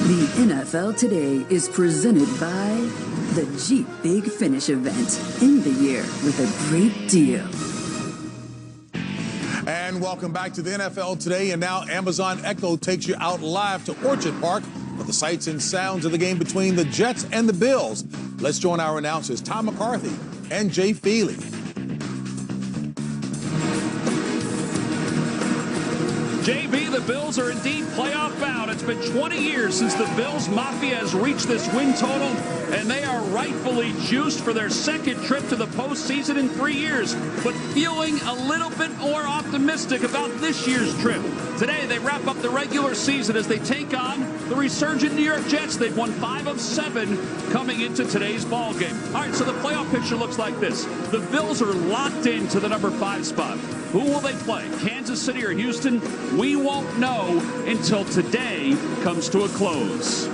The NFL Today is presented by the Jeep Big Finish event. End the year with a great deal. And welcome back to the NFL Today. And now Amazon Echo takes you out live to Orchard Park for the sights and sounds of the game between the Jets and the Bills. Let's join our announcers, Tom McCarthy and Jay Feely. JB, the Bills are indeed playoff bound. It's been 20 years since the Bills Mafia has reached this win total, and they are rightfully juiced for their second trip to the postseason in 3 years, but feeling a little bit more optimistic about this year's trip. Today, they wrap up the regular season as they take on the resurgent New York Jets. They've won 5 of 7 coming into today's ball game. All right, so the playoff picture looks like this. The Bills are locked into the number 5 spot. Who will they play, Kansas City or Houston? We won't know until today comes to a close.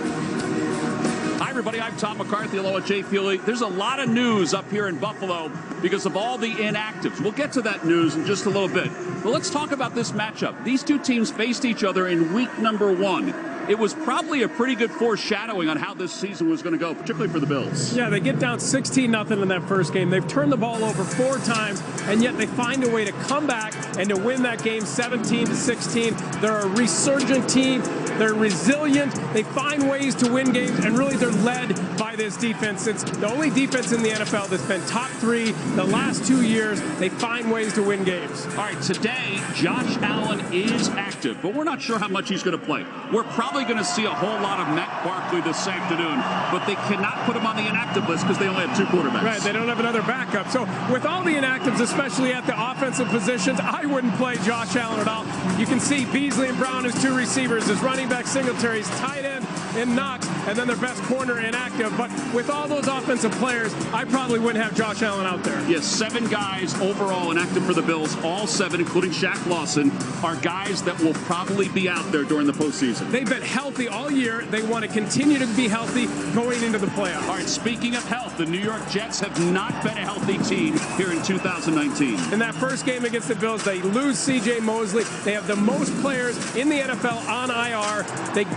Hi, everybody. I'm Tom McCarthy, along with Jay Feely. There's a lot of news up here in Buffalo because of all the inactives. We'll get to that news in just a little bit. But let's talk about this matchup. These two teams faced each other in week number 1. It was probably a pretty good foreshadowing on how this season was going to go, particularly for the Bills. Yeah, they get down 16-0 in that first game. They've turned the ball over 4 times, and yet they find a way to come back and to win that game 17-16. They're a resurgent team. They're resilient. They find ways to win games, and really they're led by this defense. It's the only defense in the NFL that's been top 3 the last 2 years. They find ways to win games. All right, today, Josh Allen is active, but we're not sure how much he's going to play. We're probably going to see a whole lot of Matt Barkley this afternoon, but they cannot put him on the inactive list because they only have 2 quarterbacks. Right, they don't have another backup. So with all the inactives, especially at the offensive positions, I wouldn't play Josh Allen at all. You can see Beasley and Brown as 2 receivers, as running back Singletary's tight end in Knox, and then their best corner inactive. But with all those offensive players, I probably wouldn't have Josh Allen out there. Yes, 7 guys overall inactive for the Bills. All 7, including Shaq Lawson, are guys that will probably be out there during the postseason. They've been healthy all year. They want to continue to be healthy going into the playoffs. All right, speaking of health, the New York Jets have not been a healthy team here in 2019. In that first game against the Bills, they lose C.J. Mosley. They have the most players in the NFL on IR.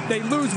They lose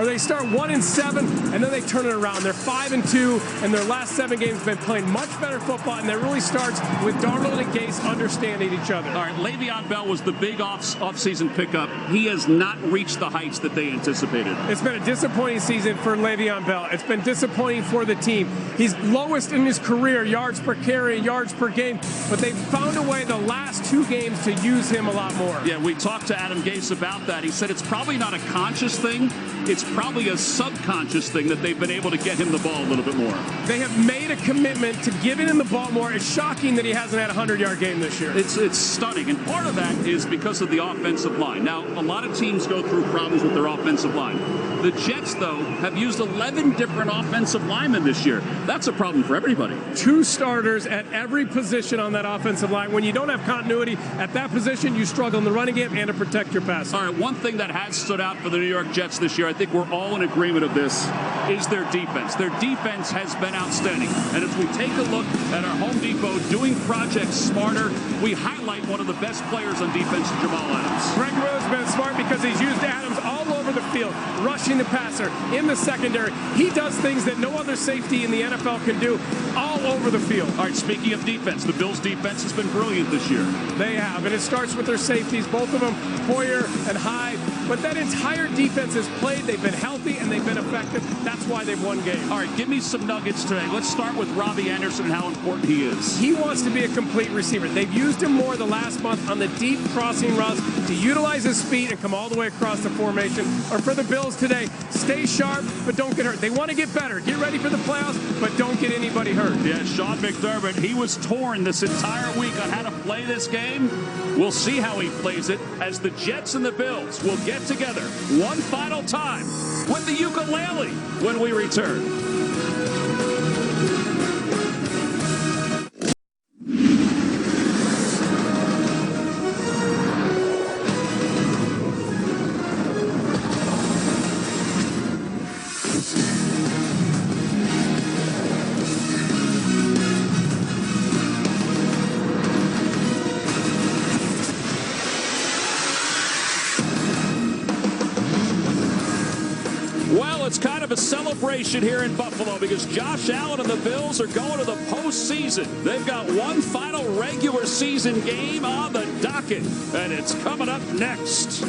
they start 1-7, and then they turn it around. They're 5-2, and their last 7 games have been playing much better football, and that really starts with Darnold and Gase understanding each other. All right, Le'Veon Bell was the big off-season pickup. He has not reached the heights that they anticipated. It's been a disappointing season for Le'Veon Bell. It's been disappointing for the team. He's lowest in his career, yards per carry, yards per game, but they've found a way the last 2 games to use him a lot more. Yeah, we talked to Adam Gase about that. He said it's probably not a conscious thing. It's probably a subconscious thing that they've been able to get him the ball a little bit more. They have made a commitment to giving him the ball more. It's shocking that he hasn't had a 100-yard game this year. It's stunning, and part of that is because of the offensive line. Now, a lot of teams go through problems with their offensive line. The Jets, though, have used 11 different offensive linemen this year. That's a problem for everybody. 2 starters at every position on that offensive line. When you don't have continuity at that position, you struggle in the running game and to protect your pass. All right, one thing that has stood out for the New York Jets this year, I think we're all in agreement of this, is their defense. Their defense has been outstanding. And as we take a look at our Home Depot doing projects smarter, we highlight one of the best players on defense, Jamal Adams. Greg Willis has been smart because he's used Adams all over the field, rushing the passer in the secondary. He does things that no other safety in the NFL can do all over the field. All right, speaking of defense, the Bills' defense has been brilliant this year. They have, and it starts with their safeties, both of them, Poyer and Hyde. But that entire defense has played. They've been healthy, and they've been effective. That's why they've won games. All right, give me some nuggets today. Let's start with Robbie Anderson and how important he is. He wants to be a complete receiver. They've used him more the last month on the deep crossing routes to utilize his speed and come all the way across the formation. Or for the Bills today, stay sharp, but don't get hurt. They want to get better. Get ready for the playoffs, but don't get anybody hurt. Yeah, Sean McDermott, he was torn this entire week on how to play this game. We'll see how he plays it as the Jets and the Bills will get together one final time with the ukulele when we return. Well, it's kind of a celebration here in Buffalo because Josh Allen and the Bills are going to the postseason. They've got one final regular season game on the docket, and it's coming up next.